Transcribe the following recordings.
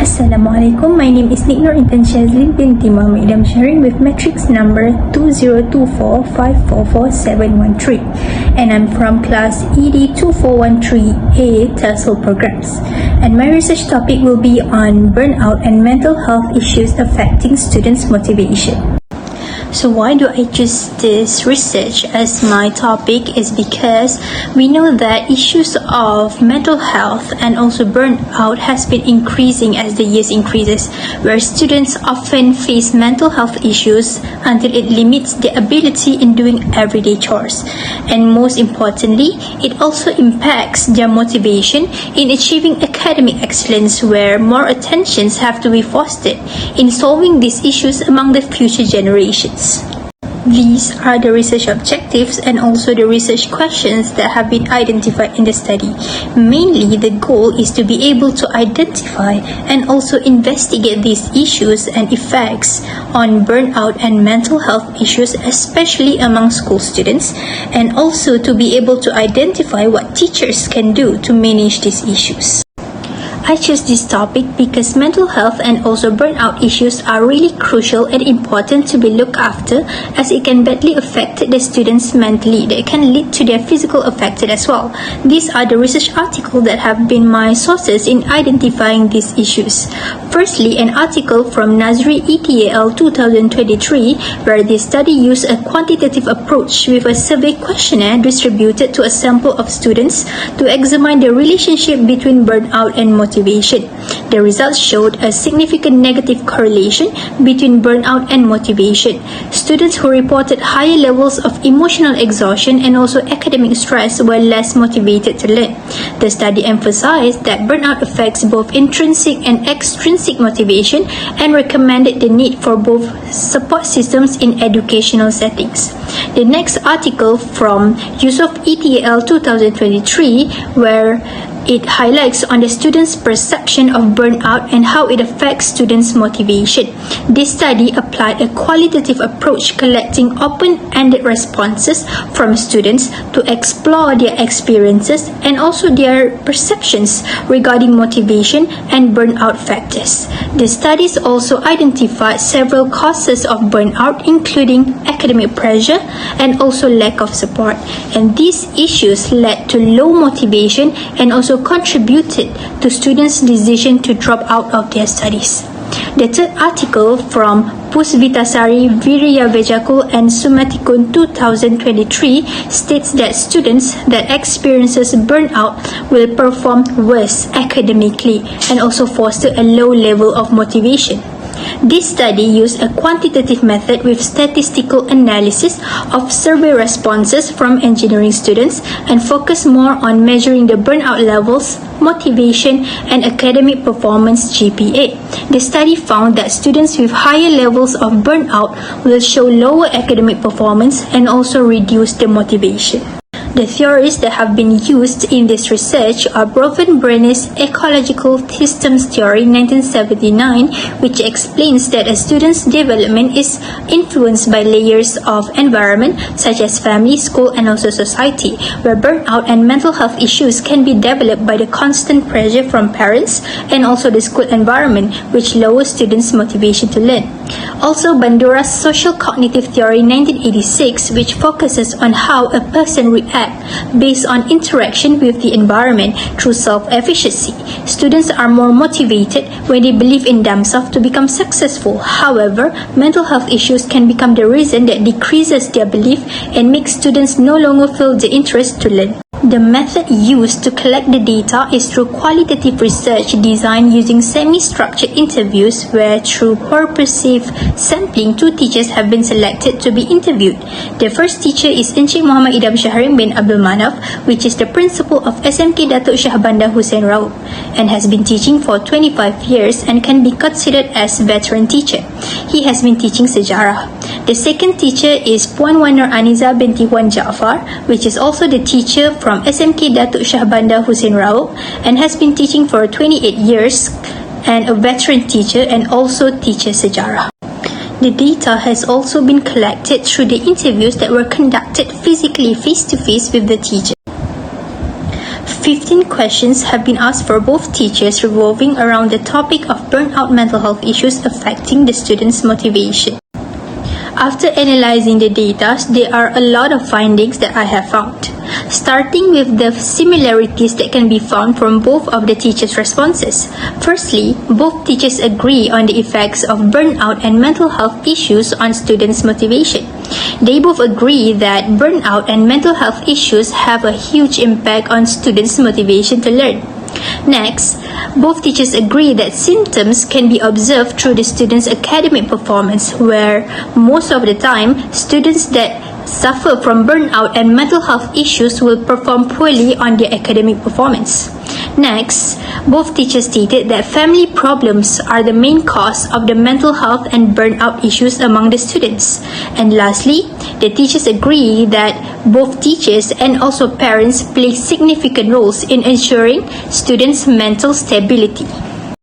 Assalamualaikum, my name is Niknur Intan Shazlin binti Muhammad Idam Sharin with matrix number 2024544713, and I'm from class ED24138 TESOL programs, and my research topic will be on burnout and mental health issues affecting students' motivation. So why do I choose this research as my topic is because we know that issues of mental health and also burnout has been increasing as the years increases, where students often face mental health issues until it limits their ability in doing everyday chores. And most importantly, it also impacts their motivation in achieving academic excellence, where more attentions have to be fostered in solving these issues among the future generations. These are the research objectives and also the research questions that have been identified in the study. Mainly, the goal is to be able to identify and also investigate these issues and effects on burnout and mental health issues, especially among school students, and also to be able to identify what teachers can do to manage these issues. I chose this topic because mental health and also burnout issues are really crucial and important to be looked after, as it can badly affect the students mentally. That can lead to their physical affected as well. These are the research articles that have been my sources in identifying these issues. Firstly, an article from Nazri ETAL 2023, where the study used a quantitative approach with a survey questionnaire distributed to a sample of students to examine the relationship between burnout and motivation. The results showed a significant negative correlation between burnout and motivation. Students who reported higher levels of emotional exhaustion and also academic stress were less motivated to learn. The study emphasized that burnout affects both intrinsic and extrinsic motivation and recommended the need for both support systems in educational settings. The next article from Yusuf ETAL 2023, where it highlights on the students' perception of burnout and how it affects students' motivation. This study applied a qualitative approach, collecting open-ended responses from students to explore their experiences and also their perceptions regarding motivation and burnout factors. The studies also identified several causes of burnout, including academic pressure and also lack of support. And these issues led to low motivation and also contributed to students' decision to drop out of their studies. The third article from Pusvitasari Viriyavejakul and Sumatikun 2023 states that students that experiences burnout will perform worse academically and also foster a low level of motivation. This study used a quantitative method with statistical analysis of survey responses from engineering students and focused more on measuring the burnout levels, motivation, and academic performance GPA. The study found that students with higher levels of burnout will show lower academic performance and also reduce the motivation. The theories that have been used in this research are Brovin-Brenner's Ecological Systems Theory 1979, which explains that a student's development is influenced by layers of environment such as family, school, and also society, where burnout and mental health issues can be developed by the constant pressure from parents and also the school environment, which lowers students' motivation to learn. Also, Bandura's Social Cognitive Theory 1986, which focuses on how a person reacts based on interaction with the environment through self-efficacy. Students are more motivated when they believe in themselves to become successful. However, mental health issues can become the reason that decreases their belief and makes students no longer feel the interest to learn. The method used to collect the data is through qualitative research designed using semi-structured interviews, where through purposive sampling, 2 teachers have been selected to be interviewed. The first teacher is Encik Muhammad Idam Sharin bin Abdul Manaf, which is the principal of SMK Datuk Syahbandar Hussein Raub and has been teaching for 25 years and can be considered as veteran teacher. He has been teaching sejarah. The second teacher is Puan Wan Nur Aniza binti Wan Jaafar, which is also the teacher from SMK Datuk Syahbandar Hussein Raub and has been teaching for 28 years and a veteran teacher and also teaches sejarah. The data has also been collected through the interviews that were conducted physically face-to-face with the teacher. 15 questions have been asked for both teachers revolving around the topic of burnout mental health issues affecting the students' motivation. After analyzing the data, there are a lot of findings that I have found. Starting with the similarities that can be found from both of the teachers' responses. Firstly, both teachers agree on the effects of burnout and mental health issues on students' motivation. They both agree that burnout and mental health issues have a huge impact on students' motivation to learn. Next, both teachers agree that symptoms can be observed through the students' academic performance, where most of the time, students that suffer from burnout and mental health issues will perform poorly on their academic performance. Next, both teachers stated that family problems are the main cause of the mental health and burnout issues among the students. And lastly, the teachers agree that both teachers and also parents play significant roles in ensuring students' mental stability.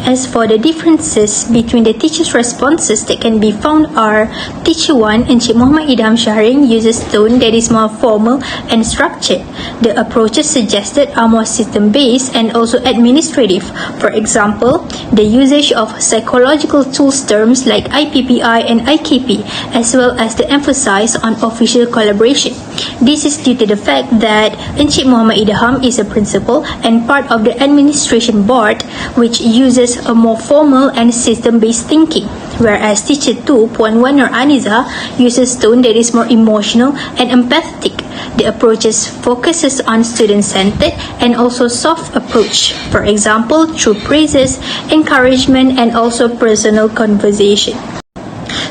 As for the differences between the teachers' responses that can be found are, Teacher 1, Encik Muhammad Idham Shahrin, uses tone that is more formal and structured. The approaches suggested are more system-based and also administrative. For example, the usage of psychological tools terms like IPPI and IKP, as well as the emphasis on official collaboration. This is due to the fact that Encik Muhammad Idham is a principal and part of the administration board, which uses a more formal and system-based thinking, whereas Teacher 2, Puan Wan Nur Aniza, uses tone that is more emotional and empathetic. The approaches focuses on student-centered and also soft approach, for example, through praises, encouragement, and also personal conversation.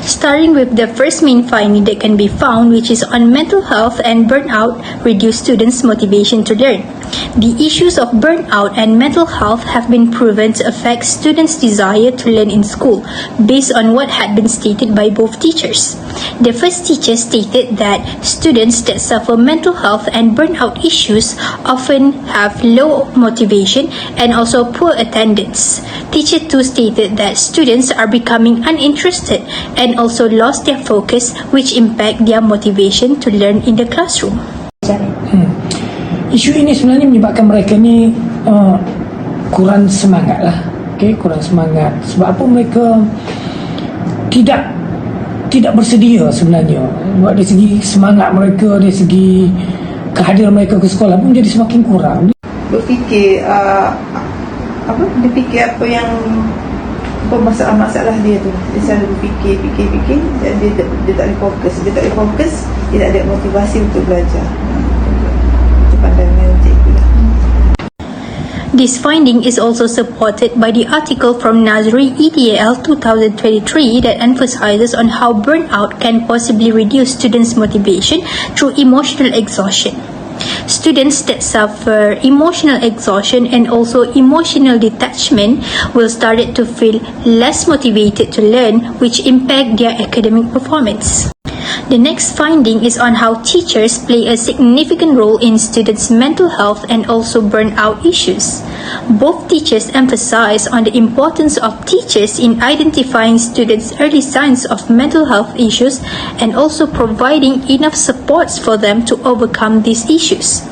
Starting with the first main finding that can be found, which is on mental health and burnout reduce students' motivation to learn. The issues of burnout and mental health have been proven to affect students' desire to learn in school, based on what had been stated by both teachers. The first teacher stated that students that suffer mental health and burnout issues often have low motivation and also poor attendance. Teacher 2 stated that students are becoming uninterested and also lost their focus, which impact their motivation to learn in the classroom. Isu ini sebenarnya menyebabkan mereka ni kurang semangat lah. Kurang semangat. Sebab apa mereka tidak bersedia sebenarnya. Buat dari segi semangat mereka, dari segi kehadiran mereka ke sekolah pun jadi semakin kurang. Berfikir dia fikir apa yang masalah dia tu. Dia selalu fikir dan dia tak boleh fokus. Dia tak boleh fokus, dia tak ada motivasi untuk belajar. Itu pandangan cikgu lah. This finding is also supported by the article from Nazri EDAL 2023 that emphasizes on how burnout can possibly reduce students' motivation through emotional exhaustion. Students that suffer emotional exhaustion and also emotional detachment will start to feel less motivated to learn, which impact their academic performance. The next finding is on how teachers play a significant role in students' mental health and also burnout issues. Both teachers emphasize on the importance of teachers in identifying students' early signs of mental health issues and also providing enough supports for them to overcome these issues.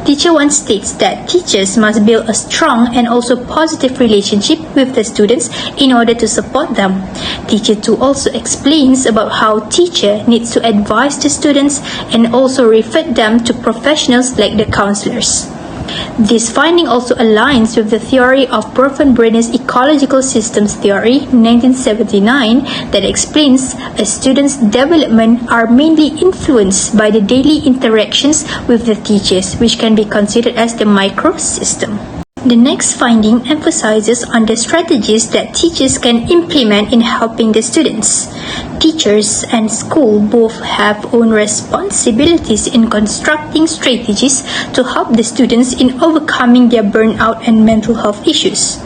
Teacher 1 states that teachers must build a strong and also positive relationship with the students in order to support them. Teacher 2 also explains about how teacher needs to advise the students and also refer them to professionals like the counselors. This finding also aligns with the theory of Bronfenbrenner's ecological systems theory 1979 that explains a student's development are mainly influenced by the daily interactions with the teachers, which can be considered as the microsystem. The next finding emphasizes on the strategies that teachers can implement in helping the students. Teachers and school both have own responsibilities in constructing strategies to help the students in overcoming their burnout and mental health issues.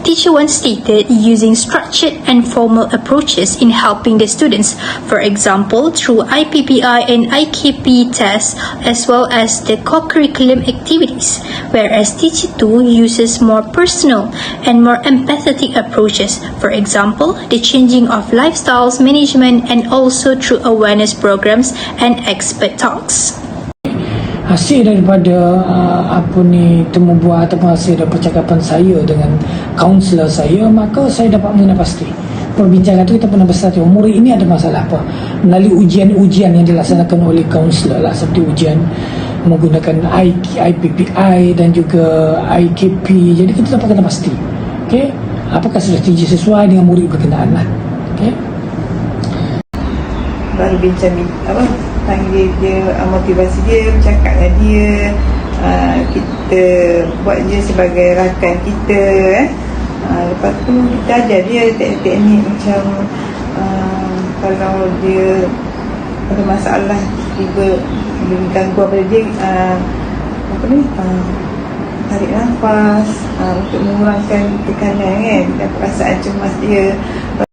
Teacher 1 stated using structured and formal approaches in helping the students, for example, through IPPI and IKP tests as well as the co-curriculum activities, whereas Teacher 2 uses more personal and more empathetic approaches, for example, the changing of lifestyles management and also through awareness programs and expert talks. hasil daripada temu buah ataupun hasil daripada percakapan saya dengan kaunselor saya, maka saya dapat mengenal pasti perbincangan itu kita pernah bersatu murid ini ada masalah apa melalui ujian-ujian yang dilaksanakan oleh kaunselor lah, seperti ujian menggunakan IPPI dan juga IKP. Jadi kita dapat kenal pasti, okey, apakah strategi sesuai dengan murid berkenaan lah. Okey, baru bincang panggil dia, motivasi dia, bercakap dengan dia, kita buat dia sebagai rakan kita. Lepas tu kita ajar dia teknik macam kalau dia ada masalah tiba gangguan pada dia, tarik nafas untuk mengurangkan tekanan kan, dan perasaan cemas dia.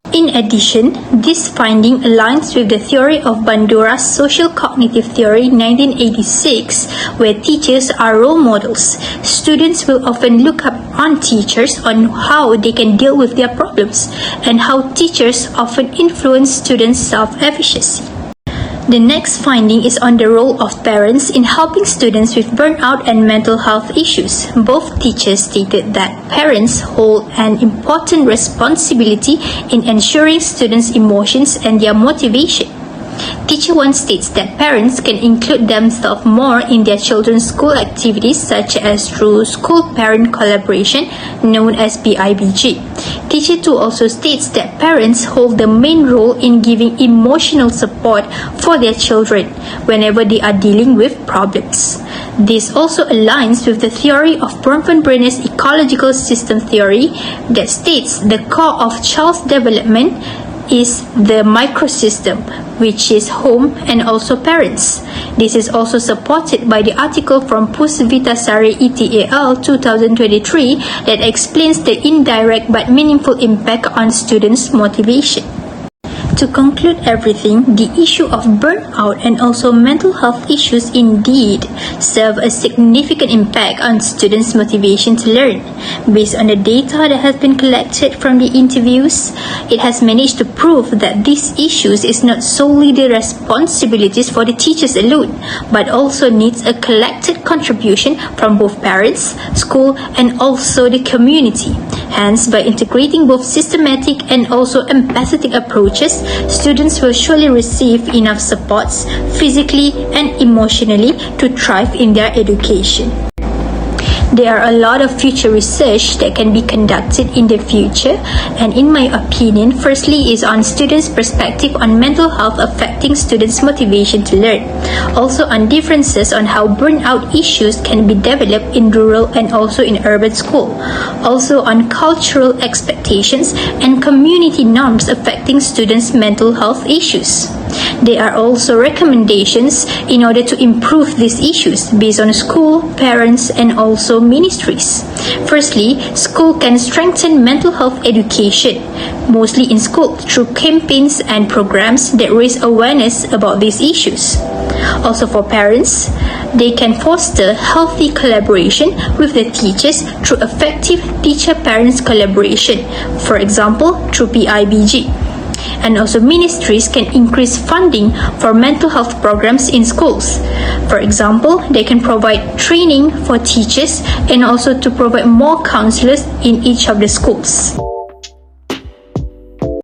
In addition, this finding aligns with the theory of Bandura's social cognitive theory 1986, where teachers are role models. Students will often look up on teachers on how they can deal with their problems, and how teachers often influence students' self-efficacy. The next finding is on the role of parents in helping students with burnout and mental health issues. Both teachers stated that parents hold an important responsibility in ensuring students' emotions and their motivation. Teacher 1 states that parents can include themselves more in their children's school activities, such as through school parent collaboration known as BIBG. Teacher 2 also states that parents hold the main role in giving emotional support for their children whenever they are dealing with problems. This also aligns with the theory of Bronfenbrenner's ecological system theory that states the core of child's development is the microsystem, which is home and also parents. This is also supported by the article from Pusvitasari ETAL 2023 that explains the indirect but meaningful impact on students' motivation. To conclude everything, the issue of burnout and also mental health issues indeed serve a significant impact on students' motivation to learn. Based on the data that has been collected from the interviews, it has managed to prove that these issues is not solely the responsibilities for the teachers alone, but also needs a collected contribution from both parents, school, and also the community. Hence, by integrating both systematic and also empathetic approaches, students will surely receive enough supports physically and emotionally to thrive in their education. There are a lot of future research that can be conducted in the future, and in my opinion, firstly is on students' perspective on mental health affecting students' motivation to learn. Also on differences on how burnout issues can be developed in rural and also in urban school. Also on cultural expectations and community norms affecting students' mental health issues. There are also recommendations in order to improve these issues based on school, parents, and also ministries. Firstly, school can strengthen mental health education, mostly in school through campaigns and programs that raise awareness about these issues. Also for parents, they can foster healthy collaboration with the teachers through effective teacher-parents collaboration, for example, through PIBG. And also ministries can increase funding for mental health programs in schools. For example, they can provide training for teachers and also to provide more counselors in each of the schools.